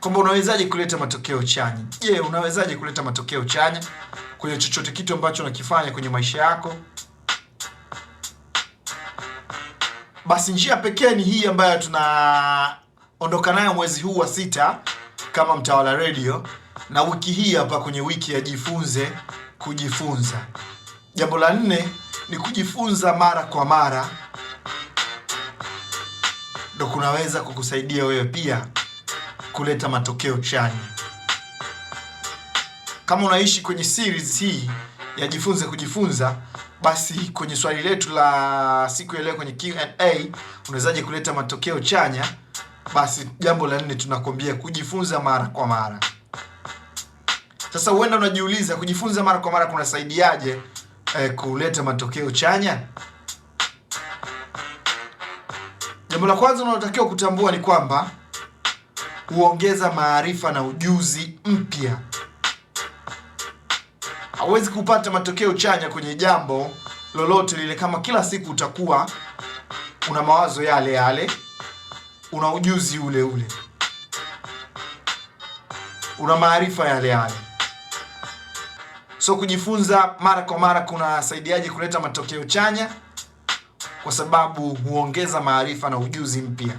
kwamba unawezaje kuleta matokeo chanya. Je, unawezaje kuleta matokeo chanya kwenye chochote kitu ambacho unakifanya kwenye maisha yako? Basi njia pekee ni hii ambayo tunaondoka nayo mwezi huu wa 6 kama Mtawala Radio, na wiki hii hapa kwenye wiki ya jifunze kujifunza. Jambo la 4 ni kujifunza mara kwa mara, ndio kunaweza kukusaidia wewe pia kuleta matokeo chanya. Kama unaishi kwenye series hii ya jifunze kujifunza, basi kwenye swali letu la siku ya leo kwenye Q&A, unawezaje kuleta matokeo chanya? Basi jambo la 4 tunakwambia kujifunza mara kwa mara. Sasa huenda unajiuliza kujifunza mara kwa mara kunasaidiaje kuleta matokeo chanya? Jambo la kwanza unalotakiwa kutambua ni kwamba huongeza maarifa na ujuzi mpya. Hauwezi kupata matokeo chanya kwenye jambo lolote lile kama kila siku utakuwa una mawazo yale yale, una ujuzi ule ule, una maarifa yale yale. So kujifunza mara kwa mara kunasaidiaje kuleta matokeo chanya? Kwa sababu huongeza maarifa na ujuzi mpya.